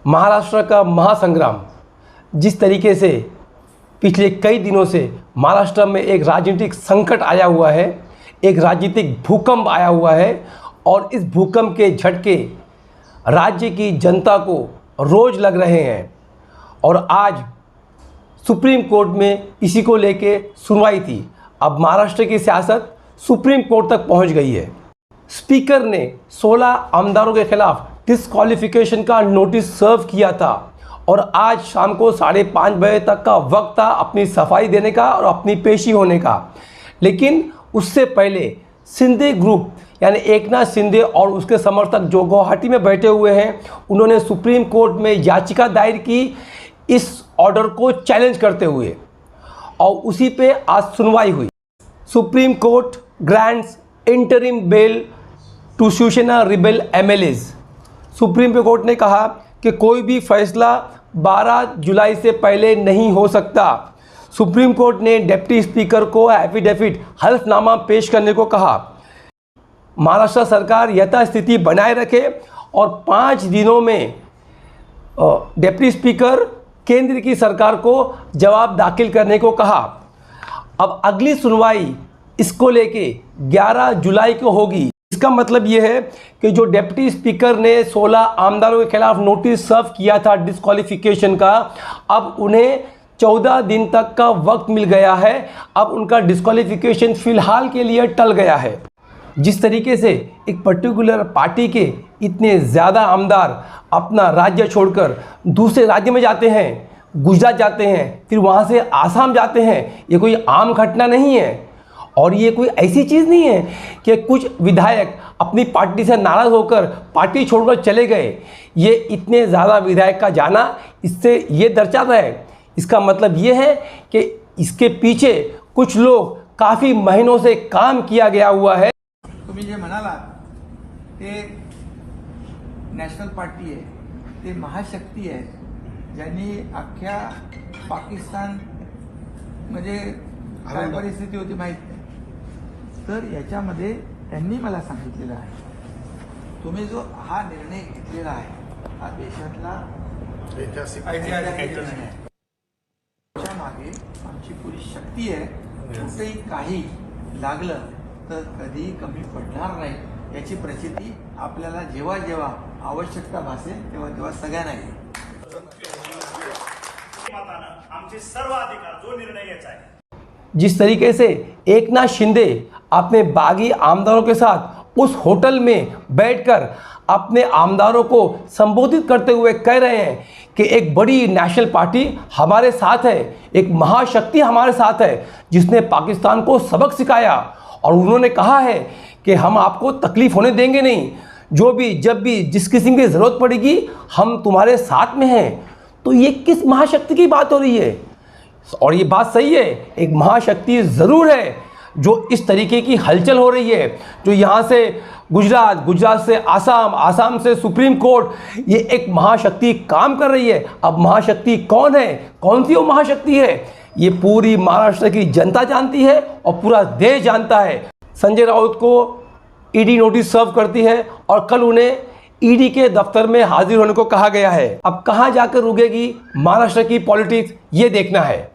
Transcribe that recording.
महाराष्ट्र का महासंग्राम जिस तरीके से पिछले कई दिनों से महाराष्ट्र में एक राजनीतिक संकट आया हुआ है, एक राजनीतिक भूकंप आया हुआ है और इस भूकंप के झटके राज्य की जनता को रोज़ लग रहे हैं। और आज सुप्रीम कोर्ट में इसी को लेके सुनवाई थी। अब महाराष्ट्र की सियासत सुप्रीम कोर्ट तक पहुंच गई है। स्पीकर ने 16 आमदारों के खिलाफ डिस्क्वालिफिकेशन का नोटिस सर्व किया था और आज शाम को 5:30 बजे तक का वक्त था अपनी सफाई देने का और अपनी पेशी होने का। लेकिन उससे पहले शिंदे ग्रुप यानी एकनाथ शिंदे और उसके समर्थक जो गुवाहाटी में बैठे हुए हैं, उन्होंने सुप्रीम कोर्ट में याचिका दायर की इस ऑर्डर को चैलेंज करते हुए, और उसी पे आज सुनवाई हुई। Supreme Court grants interim bail to Shiv Sena rebel MLAs. Supreme Court ने कहा कि कोई भी फैसला 12 जुलाई से पहले नहीं हो सकता। सुप्रीम कोर्ट ने डिप्टी स्पीकर को एफिडेविट हल्फनामा पेश करने को कहा। महाराष्ट्र सरकार यथास्थिति बनाए रखे और 5 दिनों में डिप्टी स्पीकर केंद्र की सरकार को जवाब दाखिल करने को कहा। अब अगली सुनवाई इसको लेके 11 जुलाई को होगी। इसका मतलब ये है कि जो डिप्टी स्पीकर ने 16 आमदारों के खिलाफ नोटिस सर्व किया था डिस्क्वालिफिकेशन का, अब उन्हें 14 दिन तक का वक्त मिल गया है। अब उनका डिस्क्वालिफिकेशन फिलहाल के लिए टल गया है। जिस तरीके से एक पर्टिकुलर पार्टी के इतने ज़्यादा आमदार अपना राज्य छोड़कर दूसरे राज्य में जाते हैं, गुजरात जाते हैं, फिर वहाँ से आसाम जाते हैं, ये कोई आम घटना नहीं है। और ये कोई ऐसी चीज़ नहीं है कि कुछ विधायक अपनी पार्टी से नाराज़ होकर पार्टी छोड़कर चले गए। ये इतने ज़्यादा विधायक का जाना इससे ये दर्शाता है, इसका मतलब ये है कि इसके पीछे कुछ लोग काफ़ी महीनों से काम किया गया हुआ है। तुम्ही जे म्हणाला ते नॅशनल पार्टी आहे, ते महाशक्ती आहे, ज्यांनी अख्ख्या पाकिस्तान म्हणजे काय परिस्थिती होती माहीत नाही। तर याच्यामध्ये त्यांनी मला सांगितलेलं आहे, तुम्ही जो हा निर्णय घेतलेला आहे हा देशातला ऐतिहासिक निर्णय आहे। त्यामागे आमची पुरी शक्ती आहे, कुठेही काही लागलं तर कधी कमी पडणार नाही याची प्रचिती आपल्याला जेव्हा जेव्हा आवश्यकता भासेल तेव्हा तेव्हा सगळ्यांना येईल। आमचे सर्व अधिकार जो निर्णय याचा आहे। जिस तरीके से एकनाथ शिंदे अपने बागी आमदारों के साथ उस होटल में बैठकर अपने आमदारों को संबोधित करते हुए कह रहे हैं कि एक बड़ी नेशनल पार्टी हमारे साथ है, एक महाशक्ति हमारे साथ है जिसने पाकिस्तान को सबक सिखाया, और उन्होंने कहा है कि हम आपको तकलीफ होने देंगे नहीं, जो भी जब भी जिस किस्म की ज़रूरत पड़ेगी हम तुम्हारे साथ में हैं। तो ये किस महाशक्ति की बात हो रही है? और ये बात सही है, एक महाशक्ति ज़रूर है जो इस तरीके की हलचल हो रही है, जो यहाँ से गुजरात, गुजरात से आसाम, आसाम से सुप्रीम कोर्ट, ये एक महाशक्ति काम कर रही है। अब महाशक्ति कौन है, कौन सी वो महाशक्ति है, ये पूरी महाराष्ट्र की जनता जानती है और पूरा देश जानता है। संजय राउत को ईडी नोटिस सर्व करती है और कल उन्हें ईडी के दफ्तर में हाजिर होने को कहा गया है। अब कहाँ जाकर रुकेगी महाराष्ट्र की पॉलिटिक्स, ये देखना है।